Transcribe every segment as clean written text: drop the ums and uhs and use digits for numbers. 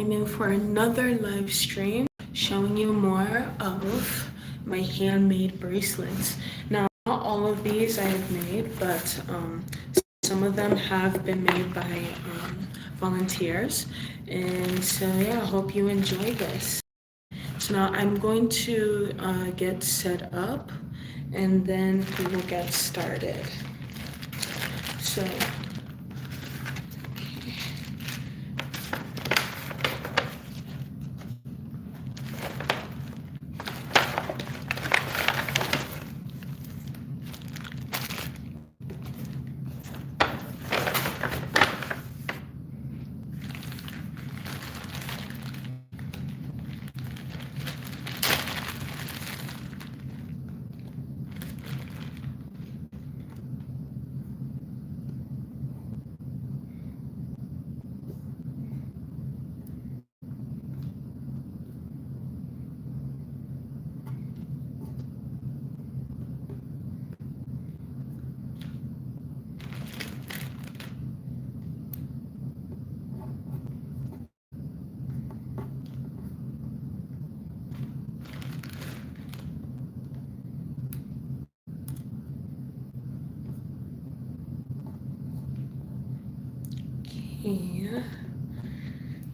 am in for another live stream showing you more of my handmade bracelets. Now, not all of these I have made, but some of them have been made by volunteers. And so yeah, I hope you enjoy this. So now I'm going to get set up and then we will get started. So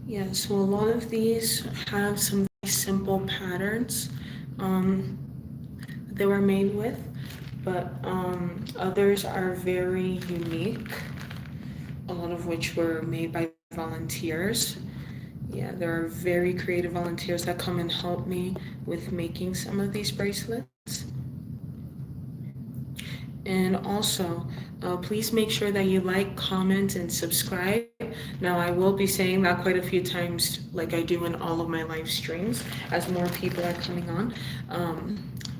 yeah, so a lot of these have some very simple patterns they were made with, but others are very unique, a lot of which were made by volunteers. Yeah, there are very creative volunteers that come and help me with making some of these bracelets. And also, please make sure that you like, comment, and subscribe. Now, I will be saying that quite a few times, like I do in all of my live streams, as more people are coming on.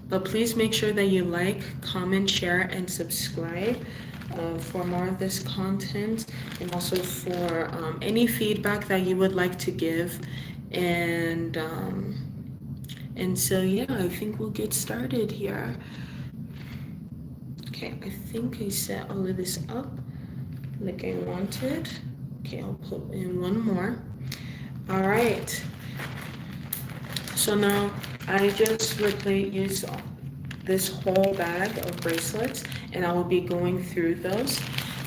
But please make sure that you like, comment, share, and subscribe for more of this content, and also for any feedback that you would like to give. And so, yeah, I think we'll get started here. Okay, I think I set all of this up like I wanted. Okay, I'll put in one more. All right. So now I just used this whole bag of bracelets, and I will be going through those.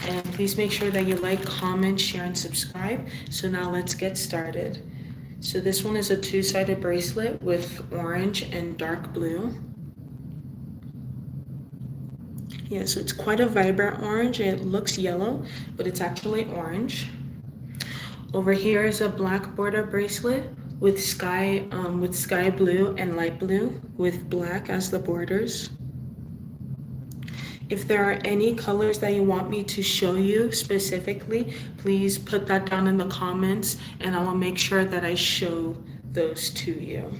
And please make sure that you like, comment, share, and subscribe. So now let's get started. So this one is a two-sided bracelet with orange and dark blue. Yeah, so it's quite a vibrant orange. It looks yellow, but it's actually orange. Over here is a black border bracelet with sky blue and light blue with black as the borders. If there are any colors that you want me to show you specifically, please put that down in the comments and I will make sure that I show those to you.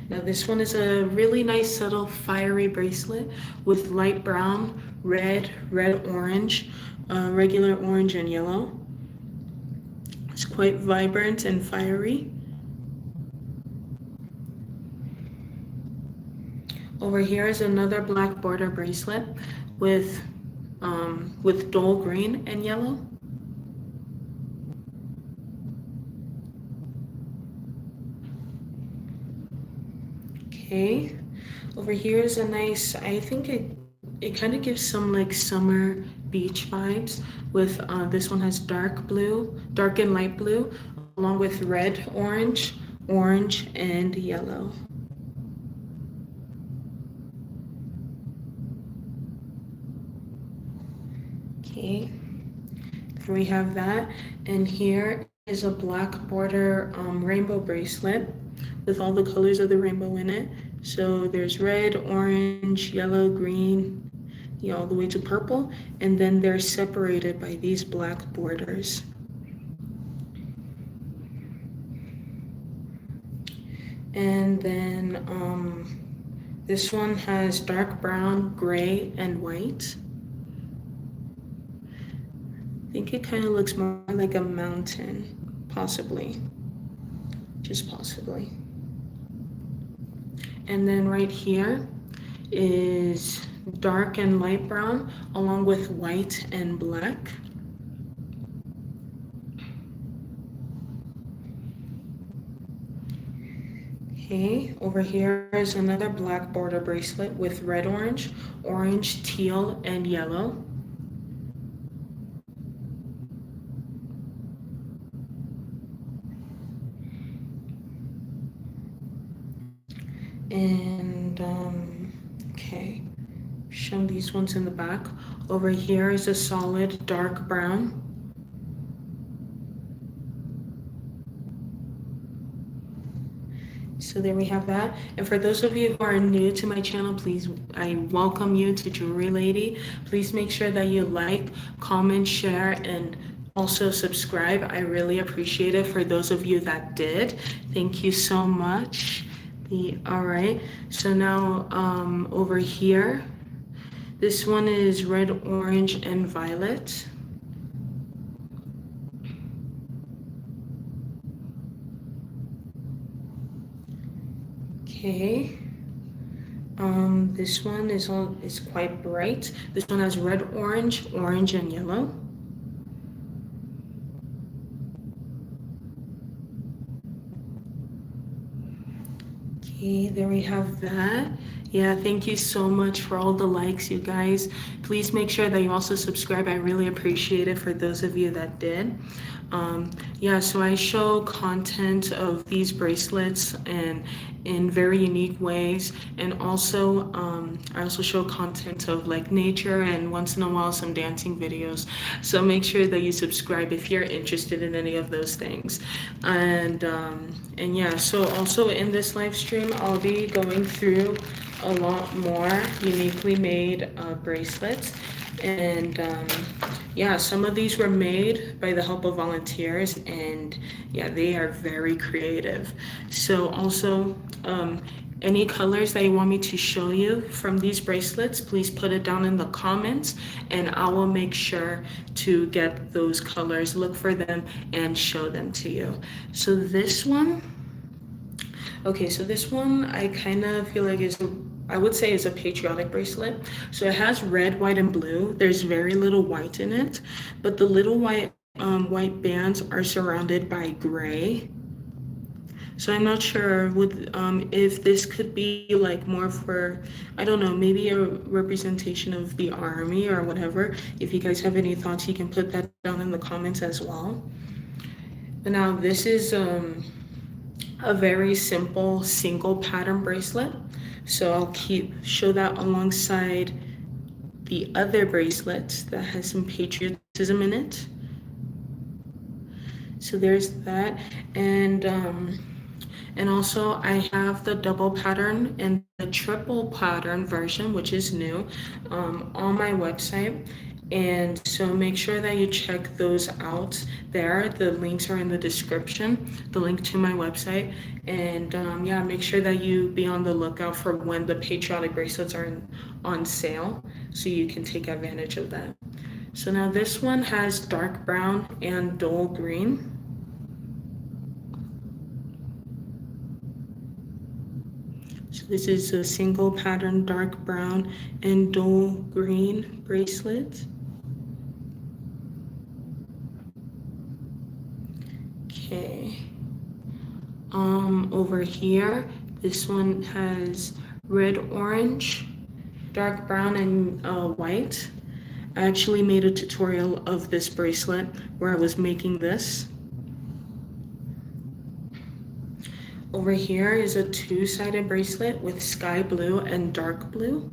Now this one is a really nice subtle fiery bracelet with light brown, red, orange, regular orange and yellow. It's quite vibrant and fiery. Over here is another black border bracelet with dull green and yellow. Okay, over here is a nice, I think it kind of gives some like summer beach vibes with this one has dark and light blue, along with red, orange, and yellow. Okay, here we have that, and here is a black border rainbow bracelet with all the colors of the rainbow in it. So there's red, orange, yellow, green, all the way to purple, and then they're separated by these black borders. And then this one has dark brown, gray, and white. I think it kind of looks more like a mountain, possibly, just possibly. And then right here is dark and light brown, along with white and black. Okay, over here is another black border bracelet with red orange, orange, teal, and yellow. And okay, show these ones in the back. Over here is a solid dark brown. So there we have that. And for those of you who are new to my channel, please, I welcome you to Jewelry Lady. Please make sure that you like, comment, share, and also subscribe. I really appreciate it for those of you that did. Thank you so much. All right, so now over here, this one is red, orange, and violet. Okay. This one is quite bright. This one has red, orange, orange, and yellow. Okay, there we have that. Yeah, thank you so much for all the likes, you guys. Please make sure that you also subscribe. I really appreciate it for those of you that did. Yeah, so I show content of these bracelets and in very unique ways, and also I also show content of like nature and once in a while some dancing videos. So make sure that you subscribe if you're interested in any of those things. And yeah, so also in this live stream I'll be going through a lot more uniquely made bracelets. And yeah, some of these were made by the help of volunteers, and yeah, they are very creative. So also any colors that you want me to show you from these bracelets, please put it down in the comments and I will make sure to get those colors, look for them, and show them to you. So this one, okay, so this one I kind of feel like I would say is a patriotic bracelet. So it has red, white, and blue. There's very little white in it, but the little white bands are surrounded by gray. So I'm not sure if this could be like more for, I don't know, maybe a representation of the army or whatever. If you guys have any thoughts, you can put that down in the comments as well. But now this is a very simple single pattern bracelet. So I'll show that alongside the other bracelet that has some patriotism in it. So there's that. And also I have the double pattern and the triple pattern version, which is new, on my website. And so make sure that you check those out there. The links are in the description, the link to my website. And yeah, make sure that you be on the lookout for when the patriotic bracelets are on sale so you can take advantage of that. So now this one has dark brown and dull green. So this is a single pattern dark brown and dull green bracelet. Okay. Over here, this one has red, orange, dark brown, and white. I actually made a tutorial of this bracelet where I was making this. Over here is a two-sided bracelet with sky blue and dark blue.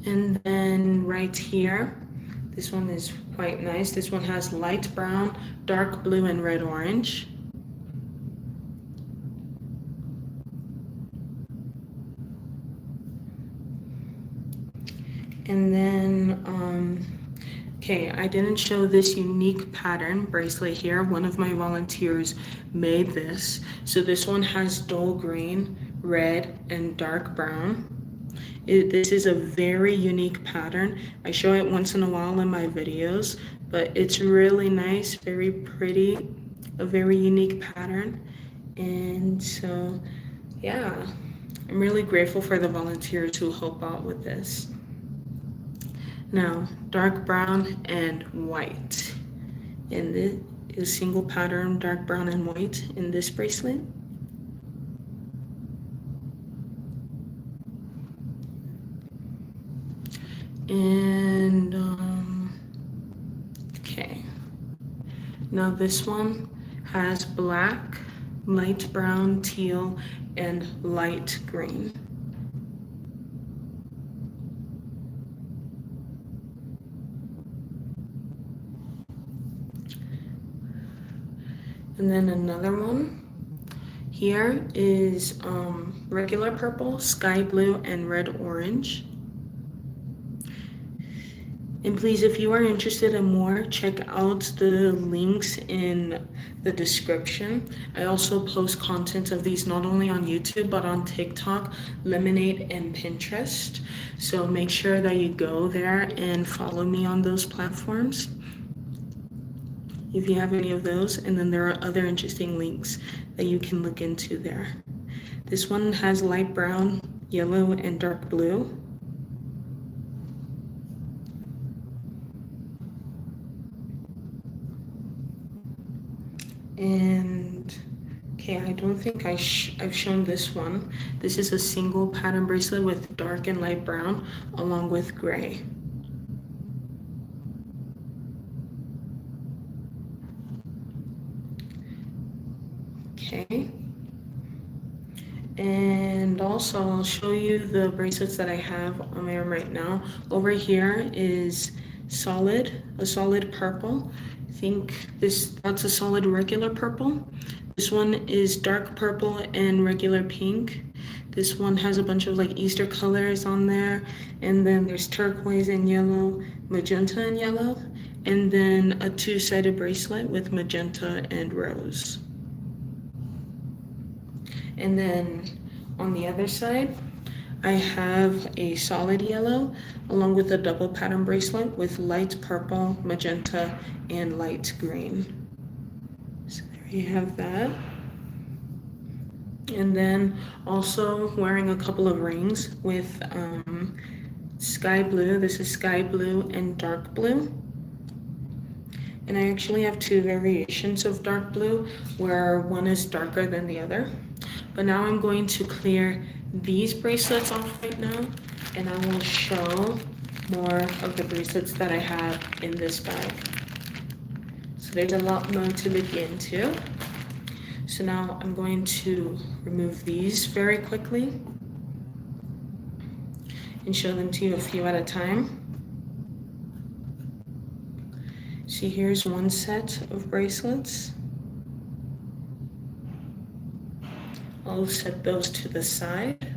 And then right here, this one is quite nice. This one has light brown, dark blue, and red orange. And then, okay, I didn't show this unique pattern bracelet here. One of my volunteers made this. So this one has dull green, red, and dark brown. This is a very unique pattern. I show it once in a while in my videos, but it's really nice, very pretty, a very unique pattern. And so, yeah, I'm really grateful for the volunteers who help out with this. Now, dark brown and white. And this is single pattern, dark brown and white in this bracelet. And, okay. Now this one has black, light brown, teal, and light green. And then another one here is regular purple, sky blue, and red orange. And please, if you are interested in more, check out the links in the description. I also post content of these not only on YouTube, but on TikTok, Lemonade, and Pinterest. So make sure that you go there and follow me on those platforms if you have any of those. And then there are other interesting links that you can look into there. This one has light brown, yellow, and dark blue. And okay, I don't think I've shown this one. This is a single pattern bracelet with dark and light brown along with gray. Okay. And also I'll show you the bracelets that I have on my arm right now. Over here is a solid purple. I think that's a solid regular purple. This one is dark purple and regular pink. This one has a bunch of like Easter colors on there. And then there's turquoise and yellow, magenta and yellow. And then a two-sided bracelet with magenta and rose. And then on the other side, I have a solid yellow along with a double pattern bracelet with light purple, magenta, and light green. So there you have that. And then also wearing a couple of rings with sky blue. This is sky blue and dark blue. And I actually have two variations of dark blue where one is darker than the other. But now I'm going to clear these bracelets off right now, and I will show more of the bracelets that I have in this bag. So there's a lot more to look into. So now I'm going to remove these very quickly and show them to you a few at a time. See, here's one set of bracelets. I'll set those to the side.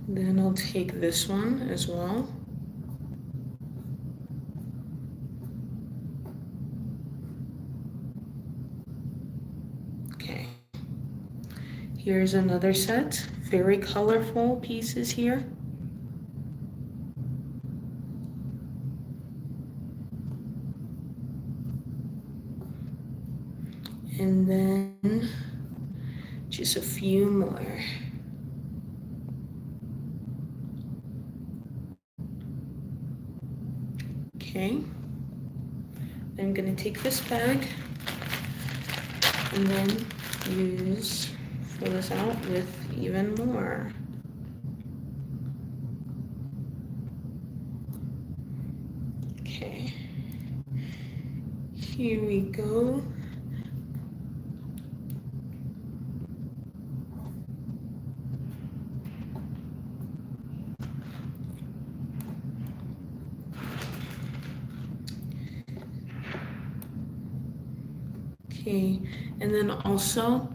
Then I'll take this one as well. Okay. Here's another set. Very colorful pieces here. And then just a few more. Okay. I'm gonna take this bag and then fill this out with even more. Okay. Here we go. Okay, and then also,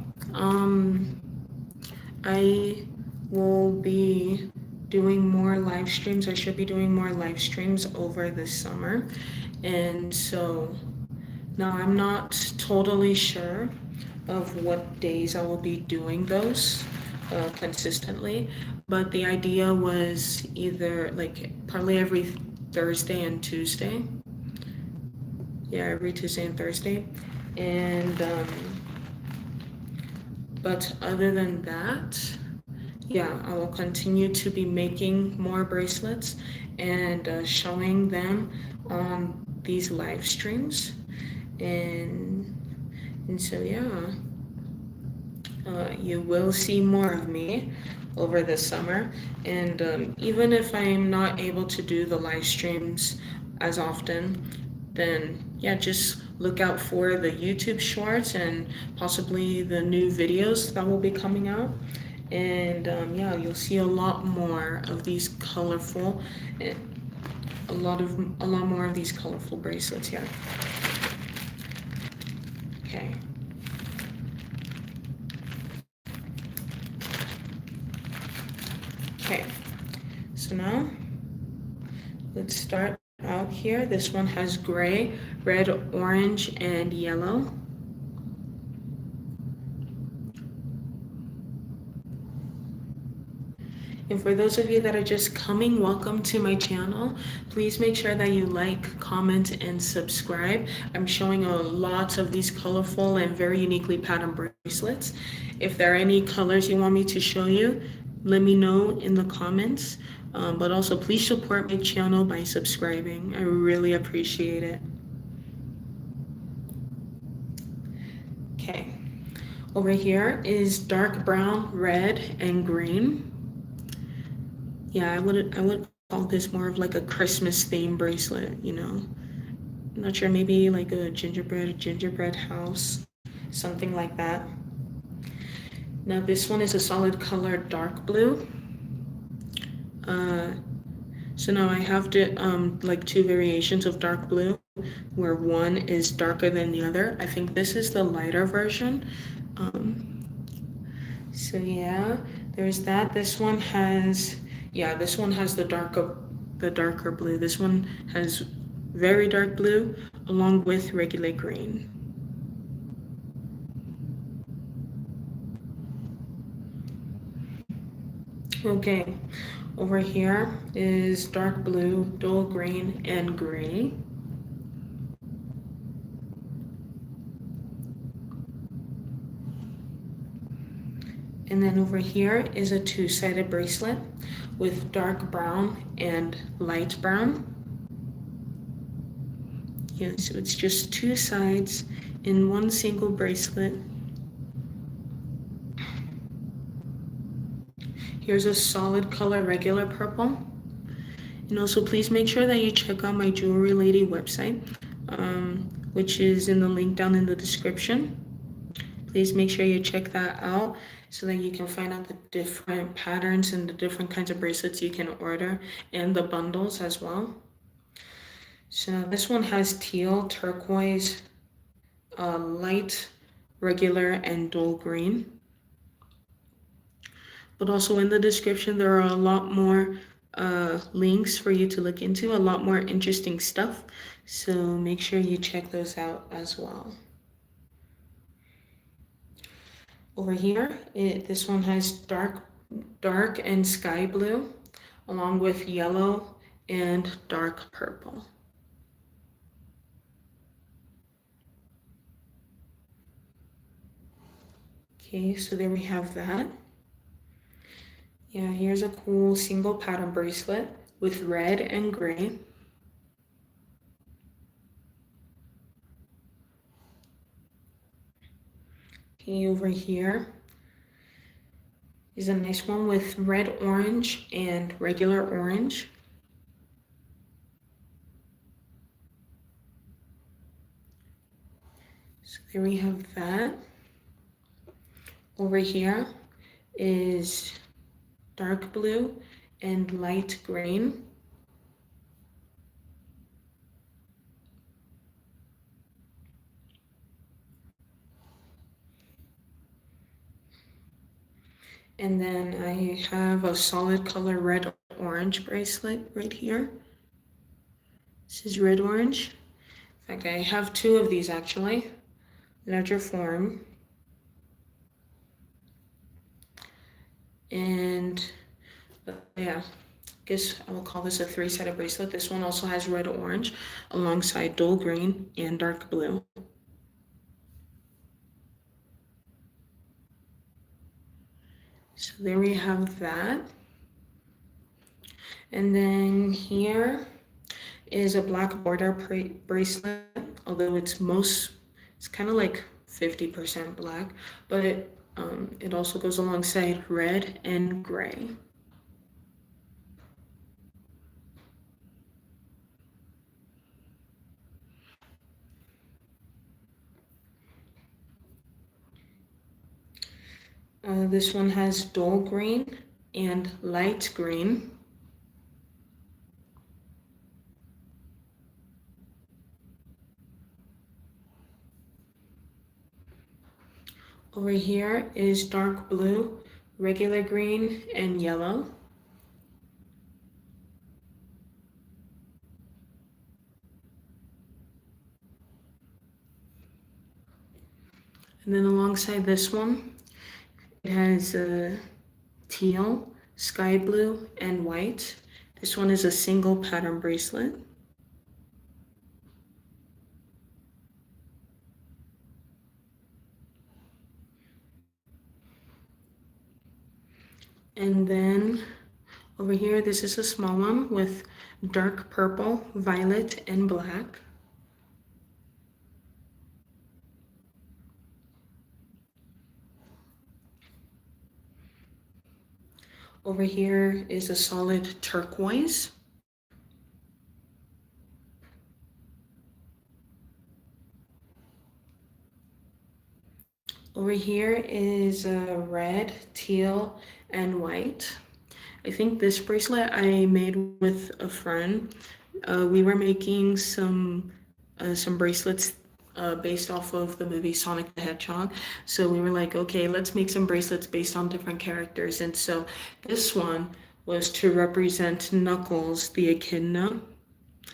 I will be doing more live streams. I should be doing more live streams over the summer. And so now I'm not totally sure of what days I will be doing those consistently, but the idea was either like probably every Thursday and Tuesday. Yeah, every Tuesday and Thursday. And but other than that, yeah, I will continue to be making more bracelets and showing them on these live streams. And so yeah, you will see more of me over the summer. And even if I'm not able to do the live streams as often, then yeah, just look out for the YouTube shorts and possibly the new videos that will be coming out. And yeah, you'll see a lot more of these colorful, eh, a lot more of these colorful bracelets here. Okay. Okay. So now let's start out here. This one has gray, red, orange, and yellow. And for those of you that are just coming, welcome to my channel. Please make sure that you like, comment, and subscribe. I'm showing a lot of these colorful and very uniquely patterned bracelets. If there are any colors you want me to show you, let me know in the comments. But also please support my channel by subscribing. I really appreciate it. Okay, over here is dark brown, red, and green. Yeah, I would call this more of like a Christmas themed bracelet, you know. I'm not sure, maybe like a gingerbread house, something like that. Now this one is a solid color dark blue. So now I have like two variations of dark blue, where one is darker than the other. I think this is the lighter version. So yeah, there's that. This one has the darker blue. This one has very dark blue along with regular green. Okay, over here is dark blue, dull green, and gray. And then over here is a two-sided bracelet with dark brown and light brown. Yeah, so it's just two sides in one single bracelet. Here's a solid color regular purple. And also please make sure that you check out my JewelryLady website, which is in the link down in the description. Please make sure you check that out so that you can find out the different patterns and the different kinds of bracelets you can order and the bundles as well. So this one has teal, turquoise, light, regular, and dull green. But also in the description, there are a lot more links for you to look into, a lot more interesting stuff. So make sure you check those out as well. Over here, this one has dark and sky blue, along with yellow and dark purple. Okay, so there we have that. Yeah, here's a cool single pattern bracelet with red and gray. Okay, over here is a nice one with red, orange, and regular orange. So there we have that. Over here is dark blue and light green. And then I have a solid color red orange bracelet right here. This is red orange. In fact, I have two of these actually, larger form. And yeah, I guess I will call this a three-sided bracelet. This one also has red orange alongside dull green and dark blue. So there we have that. And then here is a black border bracelet, although it's kind of like 50% black, but it also goes alongside red and gray. This one has dull green and light green. Over here is dark blue, regular green, and yellow. And then alongside this one, it has teal, sky blue, and white. This one is a single pattern bracelet. And then over here, this is a small one with dark purple, violet, and black. Over here is a solid turquoise. Over here is a red, teal, and white. I think this bracelet I made with a friend. We were making some bracelets based off of the movie Sonic the Hedgehog. So we were like, okay, let's make some bracelets based on different characters. And so this one was to represent Knuckles, the echidna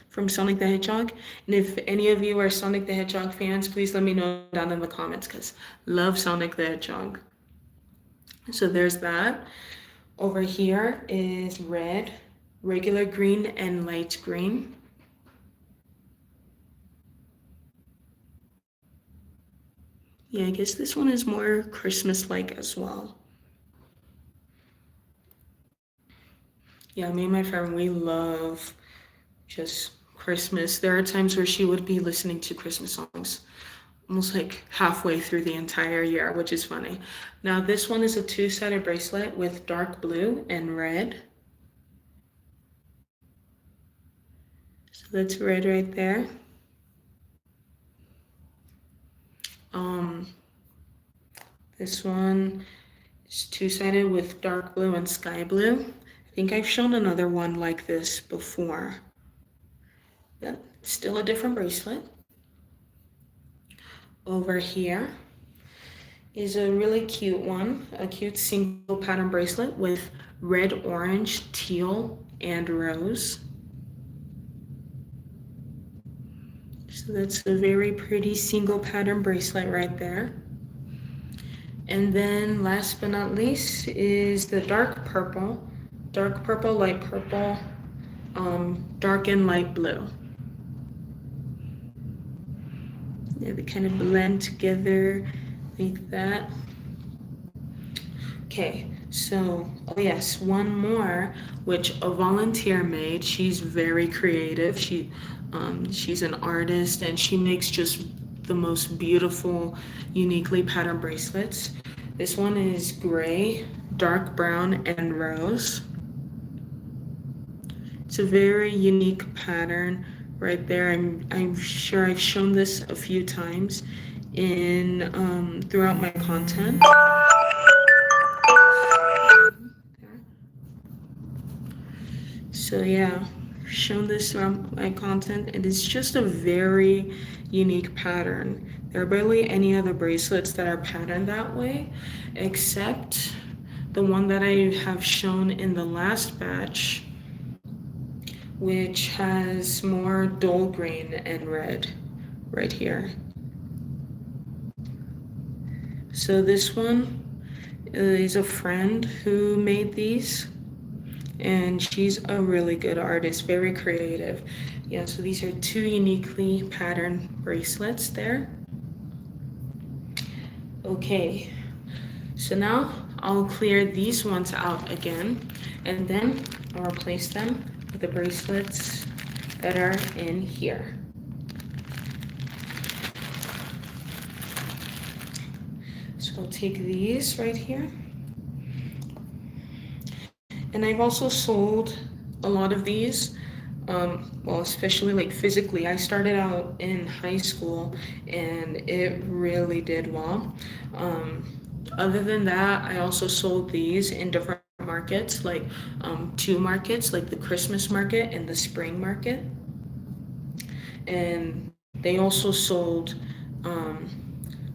from Sonic the Hedgehog. And if any of you are Sonic the Hedgehog fans, please let me know down in the comments because love Sonic the Hedgehog. So there's that. Over here is red, regular green, and light green. Yeah, I guess this one is more Christmas-like as well. Yeah, me and my friend, we love just Christmas. There are times where she would be listening to Christmas songs almost like halfway through the entire year, which is funny. Now, this one is a two-sided bracelet with dark blue and red. So that's red right there. This one is two-sided with dark blue and sky blue. I think I've shown another one like this before. Yeah, still a different bracelet. Over here is a really cute one, a cute single pattern bracelet with red, orange, teal, and rose. So that's a very pretty single pattern bracelet right there. And then last but not least is the dark purple, light purple, dark and light blue. Yeah, they kind of blend together like that. Okay, so, oh yes, one more, which a volunteer made. She's very creative. She's an artist and she makes just the most beautiful, uniquely patterned bracelets. This one is gray, dark brown, and rose. It's a very unique pattern right there. I'm sure I've shown this a few times in throughout my content. So yeah, I've shown this throughout my content, and it's just a very unique pattern. There are barely any other bracelets that are patterned that way, except the one that I have shown in the last batch, which has more dull green and red right here. So this one is a friend who made these, and she's a really good artist, very creative. Yeah, so these are two uniquely patterned bracelets there. Okay, so now I'll clear these ones out again, and then I'll replace them with the bracelets that are in here. So I'll take these right here. And I've also sold a lot of these, well, especially like physically. I started out in high school and it really did well. Other than that, I also sold these in different markets, like two markets, like the Christmas market and the spring market. And they also sold,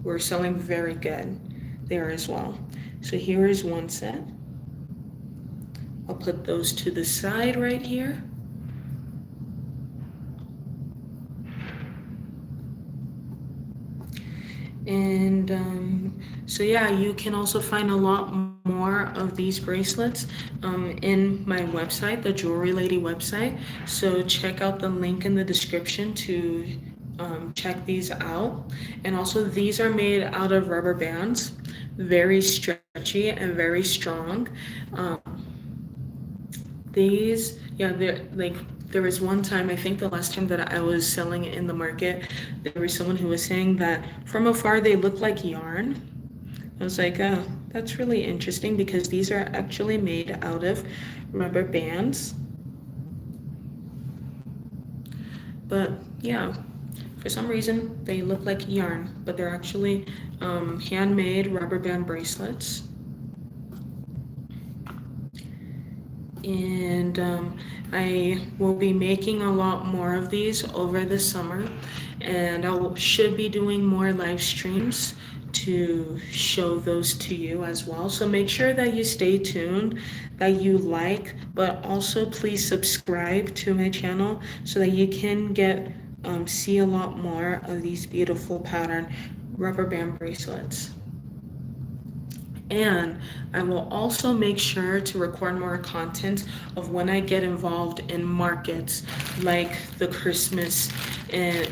were selling very good there as well. So here is one set. I'll put those to the side right here. And so yeah, you can also find a lot more of these bracelets in my website, the JewelryLady website. So check out the link in the description to check these out. And also these are made out of rubber bands, very stretchy and very strong. These, yeah, they're like, there was one time, I think the last time that I was selling it in the market, there was someone who was saying that from afar they look like yarn. I was like, oh, that's really interesting because these are actually made out of rubber bands. But yeah, for some reason they look like yarn, but they're actually handmade rubber band bracelets. And I will be making a lot more of these over the summer, and should be doing more live streams to show those to you as well. So make sure that you stay tuned, that you like, but also please subscribe to my channel so that you can get see a lot more of these beautiful pattern rubber band bracelets. And I will also make sure to record more content of when I get involved in markets like the Christmas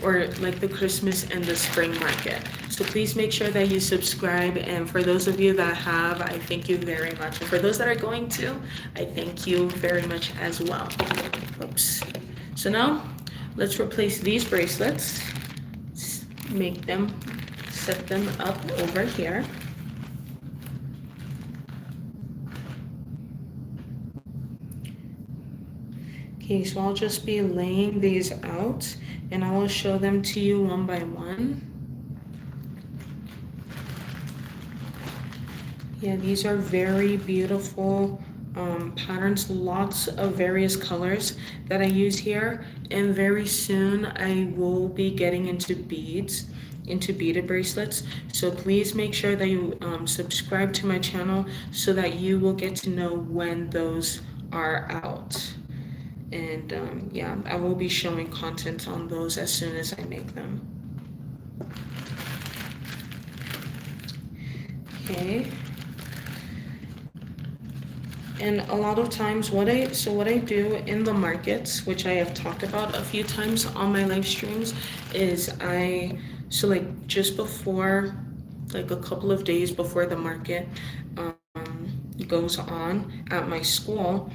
or like the Christmas and the spring market. So please make sure that you subscribe. And for those of you that have, I thank you very much. And for those that are going to, I thank you very much as well. Oops. So now let's replace these bracelets. Set them up over here. Okay, so I'll just be laying these out and I will show them to you one by one. Yeah, these are very beautiful patterns, lots of various colors that I use here. And very soon I will be getting into beaded bracelets. So please make sure that you subscribe to my channel so that you will get to know when those are out. And yeah, I will be showing content on those as soon as I make them. Okay. And a lot of times what I do in the markets, which I have talked about a few times on my live streams, is like just before, like a couple of days before the market goes on at my school,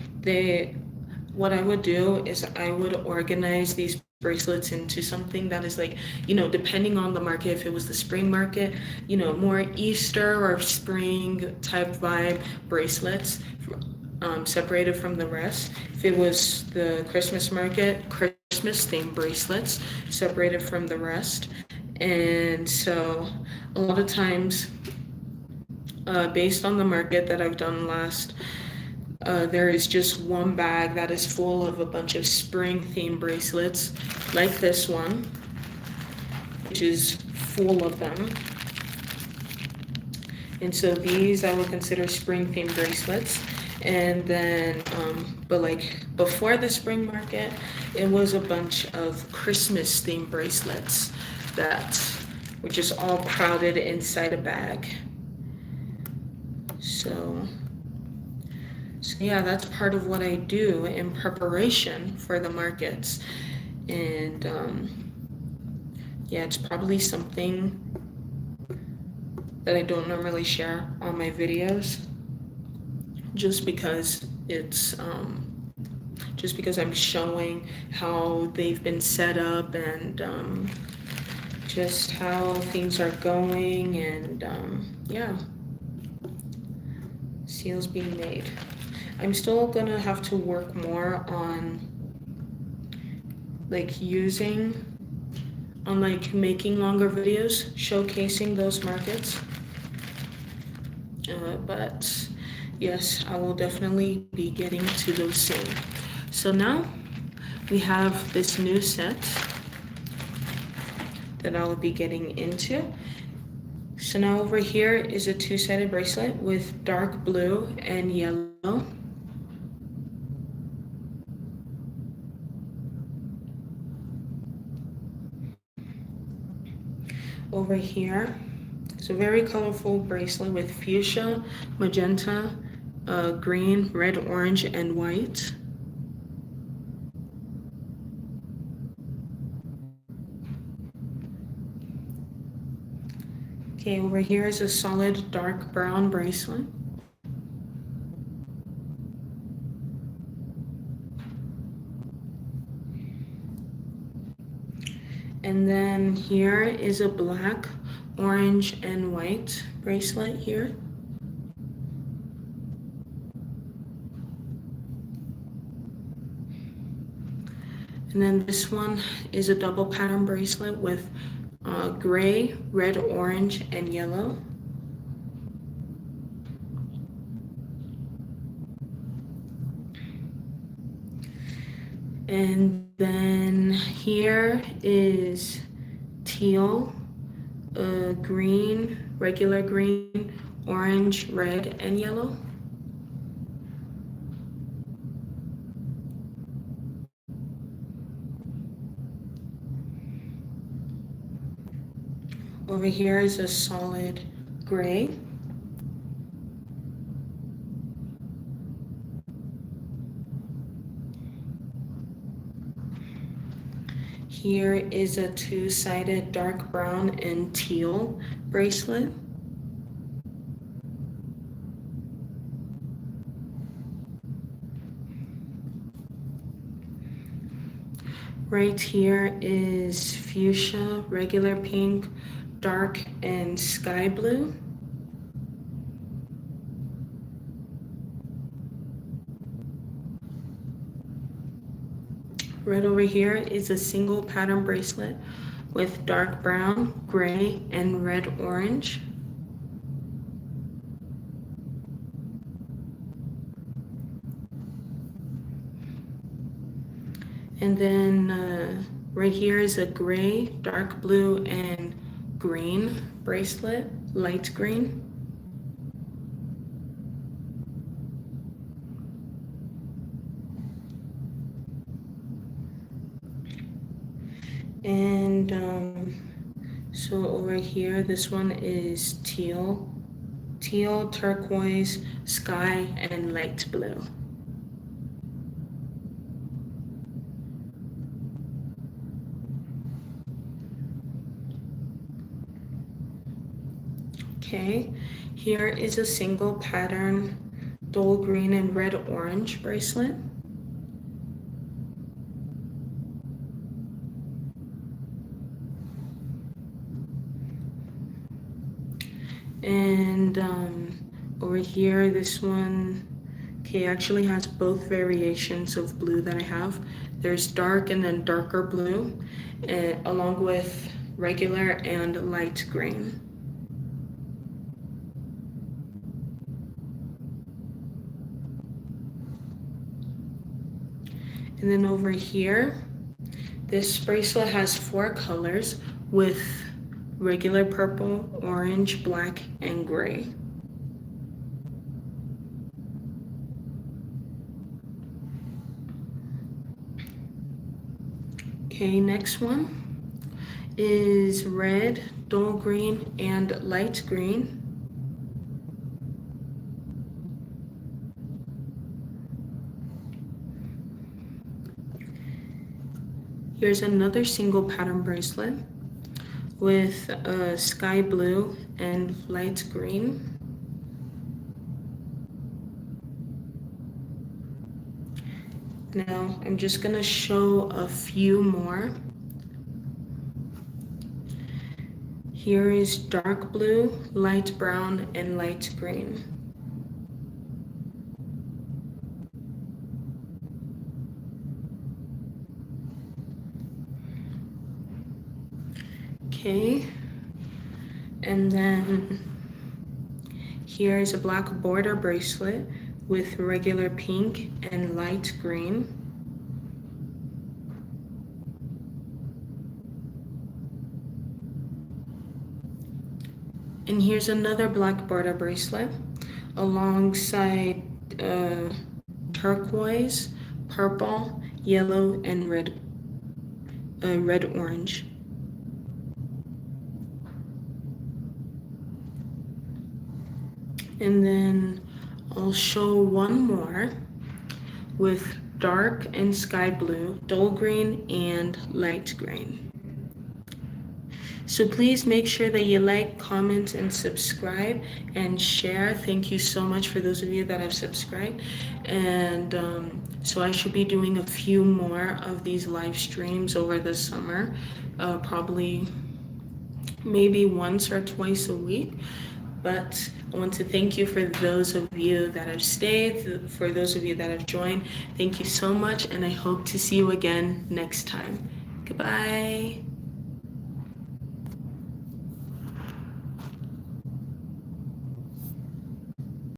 what I would do is I would organize these bracelets into something that is like, depending on the market, if it was the spring market, more Easter or spring type vibe bracelets, separated from the rest. If it was the Christmas market, Christmas themed bracelets separated from the rest. And so a lot of times, based on the market that I've done last, there is just one bag that is full of a bunch of spring themed bracelets, like this one, which is full of them. And so these I would consider spring themed bracelets. And then, but like before the spring market, it was a bunch of Christmas themed bracelets that were just all crowded inside a bag. So yeah, that's part of what I do in preparation for the markets. And yeah, it's probably something that I don't normally share on my videos. just because I'm showing how they've been set up and just how things are going, and yeah, seals being made. I'm still gonna have to work more on like making longer videos showcasing those markets. But yes, I will definitely be getting to those soon. So now we have this new set that I will be getting into. So now over here is a two-sided bracelet with dark blue and yellow. Over here, it's a very colorful bracelet with fuchsia, magenta, green, red, orange, and white. Okay, over here is a solid dark brown bracelet. And then here is a black, orange, and white bracelet here. And then this one is a double pattern bracelet with gray, red, orange, and yellow. And then here is teal, green, regular green, orange, red, and yellow. Over here is a solid gray. Here is a two-sided dark brown and teal bracelet. Right here is fuchsia, regular pink, dark, and sky blue. Right over here is a single pattern bracelet with dark brown, gray, and red orange. And then right here is a gray, dark blue, and green bracelet, light green. And so over here, this one is teal, turquoise, sky, and light blue. Okay, here is a single pattern, dull green and red orange bracelet. And over here, this one, okay, actually has both variations of blue that I have. There's dark and then darker blue, along with regular and light green. And then over here, this bracelet has 4 colors with regular purple, orange, black, and gray. Okay, next one is red, dull green, and light green. Here's another single pattern bracelet with sky blue and light green. Now I'm just gonna show a few more. Here is dark blue, light brown, and light green. Okay, and then here is a black border bracelet with regular pink and light green. And here's another black border bracelet alongside turquoise, purple, yellow, and red orange. And then I'll show one more with dark and sky blue, dull green, and light green. So please make sure that you like, comment, and subscribe and share. Thank you so much for those of you that have subscribed. And so I should be doing a few more of these live streams over the summer, probably maybe once or twice a week. But I want to thank you for those of you that have stayed, for those of you that have joined. Thank you so much, and I hope to see you again next time. Goodbye.